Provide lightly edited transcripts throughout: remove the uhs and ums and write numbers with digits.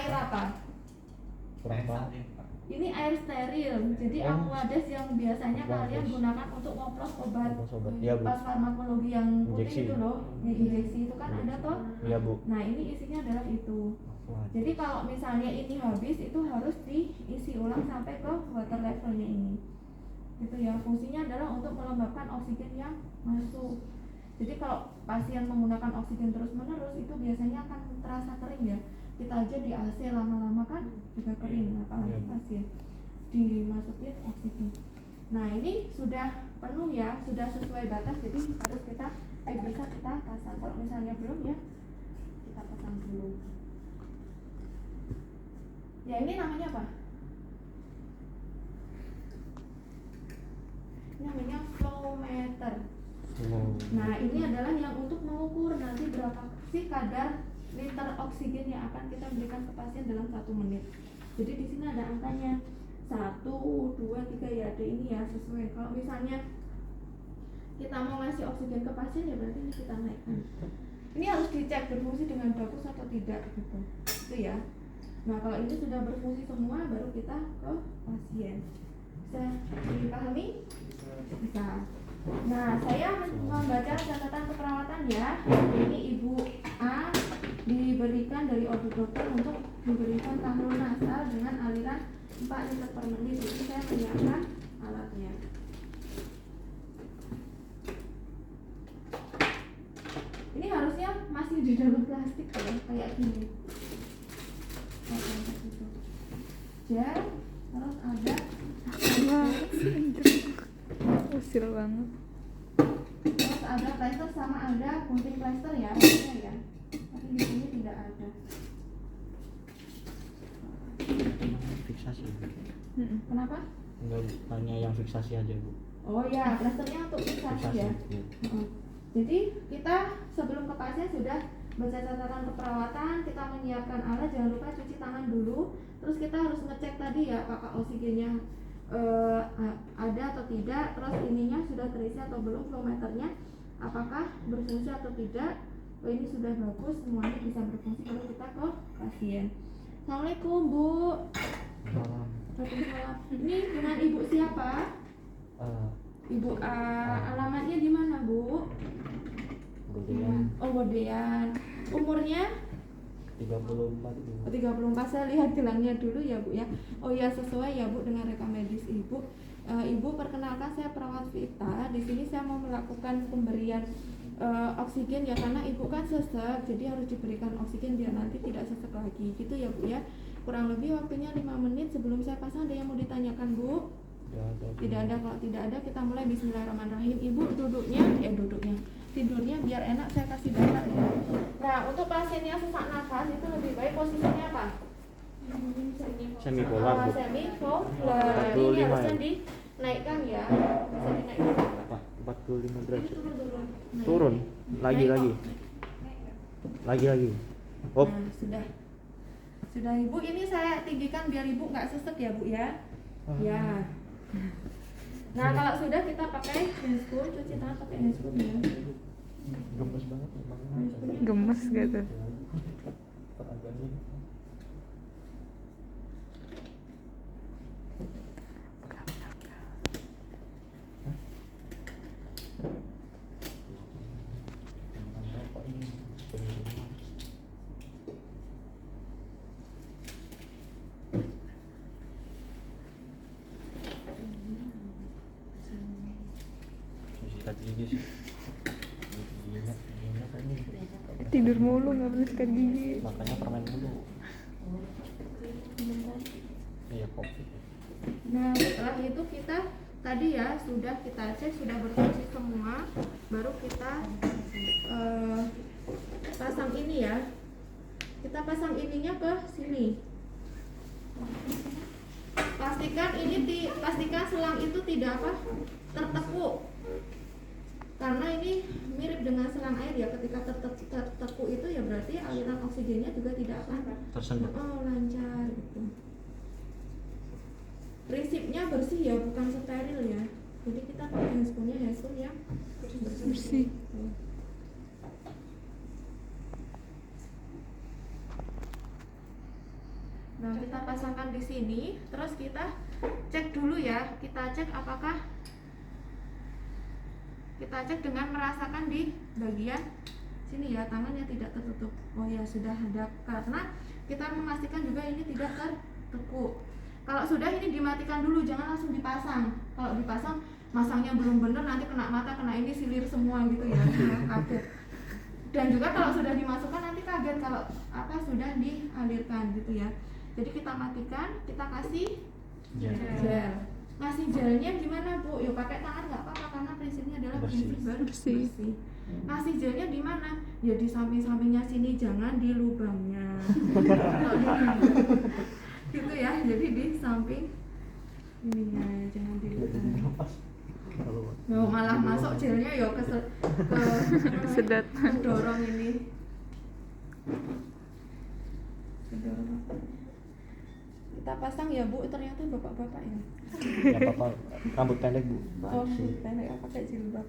air apa? Kurang paham. Ini air steril, jadi Aquades yang biasanya kalian gunakan untuk ngoplos obat Ya, Bu. pas farmakologi yang putih Injeksi. itu loh, yang injeksi itu kan ada toh. Iya, Bu. Nah ini isinya adalah itu. Wah. Jadi kalau misalnya ini habis itu harus diisi ulang sampai ke water levelnya ini. Gitu ya, fungsinya adalah untuk melembabkan oksigen yang masuk. Jadi kalau pasien menggunakan oksigen terus-menerus itu biasanya akan terasa kering ya. Kita aja di AC lama-lama kan juga kering, apalagi pasien dimasukin oksigen. Nah ini sudah penuh ya, sudah sesuai batas, jadi harus kita bisa kita pasang. Kalau misalnya belum ya kita pasang dulu. Ya ini namanya apa? Ini namanya flowmeter. Nah ini adalah yang untuk mengukur nanti berapa sih kadar liter oksigen yang akan kita berikan ke pasien dalam 1 menit. Jadi di sini ada angkanya 1, 2, 3 ya, ada ini ya sesuai. Kalau misalnya kita mau ngasih oksigen ke pasien ya berarti ini kita naikkan. Ini harus dicek berfungsi dengan bagus atau tidak gitu. Itu ya. Nah kalau ini sudah berfungsi semua baru kita ke pasien. Bisa dipahami? Bisa. Nah, saya membaca catatan keperawatan ya. Ini Ibu A diberikan dari order dokter untuk diberikan kanul nasal dengan aliran 4 liter per menit. Jadi saya menyiapkan alatnya. Ini harusnya masih di dalam plastik ya, kayak gini. Gel, terus ada usil banget. terus ada plester sama ada gunting plester ya, harusnya ya. Tapi di sini tidak ada. Fiksasi. Kenapa? Enggak, hanya yang fiksasi aja, Bu. Oh ya, plasternya untuk fiksasi ya. Iya. Jadi kita sebelum ke pasien sudah baca catatan keperawatan, kita menyiapkan alat, jangan lupa cuci tangan dulu. Terus kita harus ngecek tadi ya apakah oksigennya ada atau tidak, terus ininya sudah terisi atau belum, flowmeternya apakah berfungsi atau tidak. Oh ini sudah bagus, semuanya bisa berfungsi, kalau kita ke pasien. Assalamualaikum Bu. Waalaikumsalam. Ini dengan Ibu siapa? Ibu A. Alamatnya di mana Bu? Godean. Oh Godean. Umurnya? 34, Bu. 34. Saya lihat gelangnya dulu ya Bu ya. Oh ya, sesuai ya Bu dengan rekam medis Ibu. Ibu, perkenalkan saya perawat Vita. Di sini saya mau melakukan pemberian oksigen ya, karena Ibu kan sesek, jadi harus diberikan oksigen biar nanti tidak sesek lagi. Gitu ya Bu ya. Kurang lebih waktunya 5 menit. Sebelum saya pasang ada yang mau ditanyakan Bu? Tidak ada. Kalau tidak ada kita mulai. Bismillahirrahmanirrahim. Ibu tidurnya biar enak saya kasih data ya. Nah untuk pasien yang sesak nafas itu lebih baik posisinya apa? Semipolar, Bu. Semipolar. Ini 45 harusnya ya? dinaikkan ya. Bisa dinaikkan. 45 Ini derajat. turun. Turun. Lagi. Oh, Nah, sudah Ibu, ini saya tinggikan biar Ibu nggak sesek ya Bu ya. Ya. Nah kalau sudah kita pakai handscoon, cuci tangan pakai handscoon ya. gemes banget. Gemes gitu. Sikat gigi sih. Giginya kan ini. Tidur mulu nggak pernah sikat gigi. Makanya permen dulu. Iya, kopi. Nah setelah itu kita tadi ya sudah kita cek sudah berfungsi semua, baru kita pasang ini ya. Kita pasang ininya ke sini. Pastikan selang itu tidak tertekuk. Karena ini mirip dengan selang air ya, ketika tertekuk itu ya berarti aliran oksigennya juga tidak akan Tersendat. lancar gitu. Prinsipnya bersih ya, bukan steril ya. Jadi kita pakai handscoonnya yang bersih. Nah, kita pasangkan di sini, terus kita cek dulu ya. Kita cek apakah kita cek dengan merasakan di bagian sini ya, tangannya tidak tertutup. Oh ya, sudah ada, karena kita memastikan juga ini tidak tertekuk. Kalau sudah, ini dimatikan dulu, jangan langsung dipasang. Kalau dipasang, masangnya belum bener, nanti kena mata, kena ini, silir semua gitu ya, kaget. Dan juga kalau sudah dimasukkan nanti kaget kalau apa sudah dialirkan gitu ya. Jadi kita matikan, kita kasih gel. Ngasih gelnya gimana Bu? Yuk pakai tangan nggak apa-apa, karena prinsipnya adalah Bersih. prinsip Bersih. bersih. Ngasih gelnya di mana? Ya di samping-sampingnya sini, jangan di lubangnya. Gitu ya, jadi di samping ininya, jangan di lubang. Mau malah masuk gelnya ya ke Sedot. kedorong ini. Kedorong apa? Kita pasang ya Bu, ternyata bapak-bapak ya. Ya papa rambut pendek Bu. Oh, pendek pakai jilbab.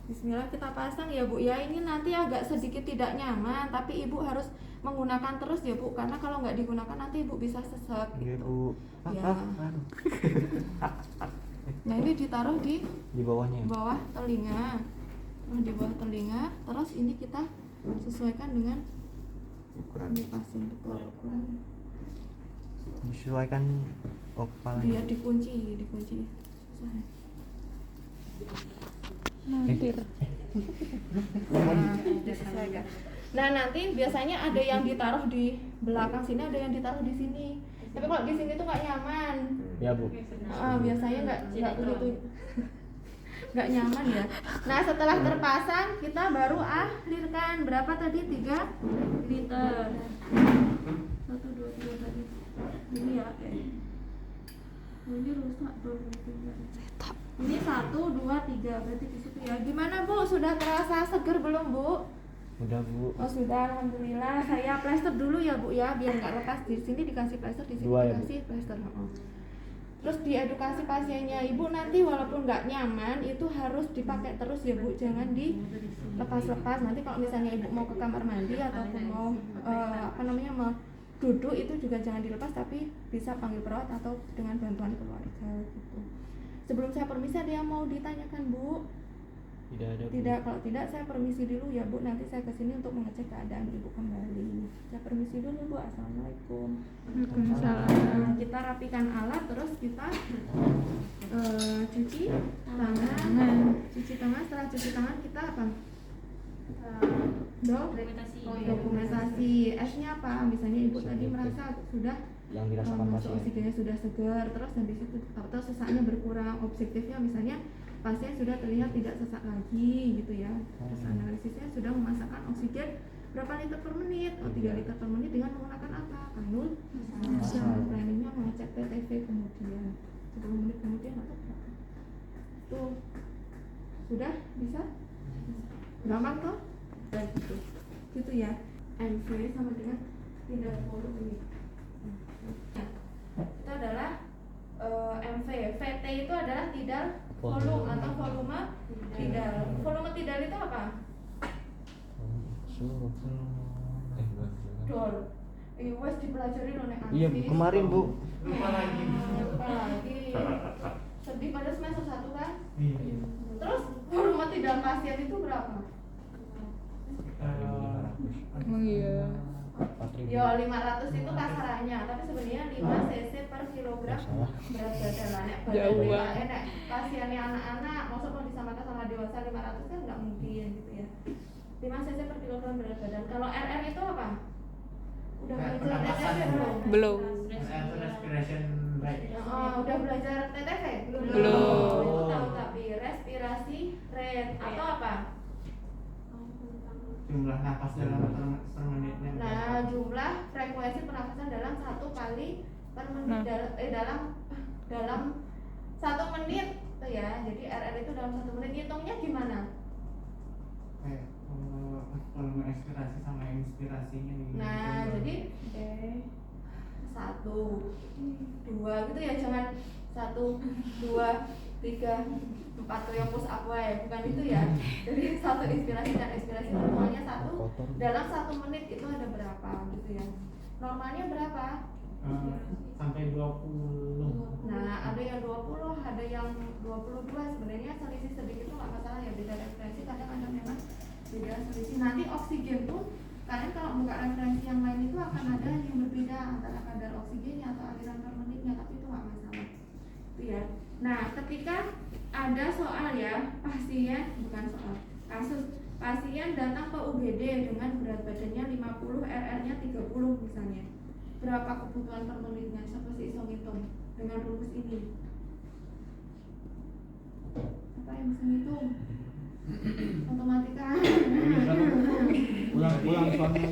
Bismillah, kita pasang ya Bu ya. Ini nanti agak sedikit tidak nyaman, tapi Ibu harus menggunakan terus ya Bu, karena kalau nggak digunakan nanti Ibu bisa sesek Iya gitu. Bu. Ya. Aduh. Nah, ini ditaruh di Di bawahnya. bawah telinga. Nah, di bawah telinga, terus ini kita sesuaikan dengan ini pasang betul ukuran. Disesuaikan kepala. Dia dikunci. Susah ya. Nanti. Nah, disesuaikan. Nah, nanti biasanya ada yang ditaruh di belakang sini, ada yang ditaruh di sini. Tapi kalau di sini tuh nggak nyaman. Ya Bu. Biasanya nggak begitu, nggak nyaman ya. Nah, setelah terpasang kita baru alirkan. Berapa tadi? 3 liter. 1, 2, 3 tadi. Ini ya. Oh, ini rusak dong. Ini 1, 2, 3 berarti di situ ya. Gimana Bu? Sudah terasa seger belum Bu? Udah Bu. Oh sudah, alhamdulillah. Saya plester dulu ya Bu ya, biar nggak lepas. Di sini dikasih plester, di sini 2 ya, Bu? dikasih plester. Terus diedukasi pasiennya, Ibu nanti walaupun nggak nyaman itu harus dipakai terus ya Bu, jangan dilepas-lepas. Nanti kalau misalnya Ibu mau ke kamar mandi ataupun mau mau duduk, itu juga jangan dilepas, tapi bisa panggil perawat atau dengan bantuan keluarga gitu. Sebelum saya permisi, ada yang mau ditanyakan Bu? Tidak ada Bu. Tidak, kalau tidak saya permisi dulu ya Bu, nanti saya kesini untuk mengecek keadaan Ibu kembali. Saya permisi dulu Bu, assalamualaikum. Waalaikumsalam. Nah, kita rapikan alat, terus kita cuci tangan. Cuci tangan, setelah cuci tangan kita apa? Dokumentasi. S-nya apa? Misalnya Ibu tadi merasa sudah Yang dirasakan masuk pasien. oksigennya sudah segar, terus habis itu atau sesaknya berkurang. Objektifnya misalnya pasien sudah terlihat tidak sesak lagi gitu ya. Terus analisisnya sudah memasakkan oksigen berapa liter per menit? 3 liter per menit dengan menggunakan apa? Kanul masal. Planningnya mengecek TTV kemudian 10 menit kemudian atau berapa? Tuh sudah bisa? Gampang toh? Dan gitu ya. MV sama dengan tidak volume ini. Itu adalah MV. VT itu adalah tidal volume atau volume tidal. Volume tidal itu apa? Dol. Wes dipelajari loh nek Iya Bu, kemarin Bu. Lupa lagi. Sedih pada semester 1 kan? Terus volume tidal pasien itu berapa? Emang iya. 4.000. Yo 500 itu kasarannya, tapi sebenarnya 5 cc per kilogram berat badan. Lah nek badan Jauh kita banget. nek pasiennya anak-anak, maksud mau disamakan sama dewasa 500 kan nggak mungkin gitu ya. 5 cc per kilogram berat badan. Kalau RR itu apa? Udah belajar TTV belum? Belum. Respiration rate. Udah belajar TTV? Belum. Itu tahu tapi respirasi rate atau apa? Jumlah napas dalam per menitnya. Nah, jumlah frekuensi pernafasan dalam 1 kali per menit dalam 1 menit tuh ya. Jadi RR itu dalam 1 menit. Hitungnya gimana? Volume ekspirasi sama inspirasinya nih. Nah, jadi 1 2 gitu ya, jangan 1 2 3 4 tuh yang push up wae, bukan itu ya. Jadi 1 inspirasi dan ekspirasi semuanya 1 dalam 1 menit itu ada berapa gitu ya. normalnya berapa? Sampai 20. Nah, ada yang 20, ada yang 22. Sebenarnya selisih sedikit itu nggak masalah ya, beda referensi kadang ada memang beda selisih. Nanti oksigen pun kalian kalau buka referensi yang lain itu akan ada yang berbeda antara kadar oksigennya atau aliran per menitnya, tapi itu nggak masalah. Itu ya. Nah, ketika ada soal ya, kasus pasien datang ke UGD dengan berat badannya 50, RR-nya 30 misalnya. Berapa kebutuhan per menitnya? Siapa sih iso ngitung dengan rumus ini? Apa yang bisa ngitung? Matematika. Pulang soalnya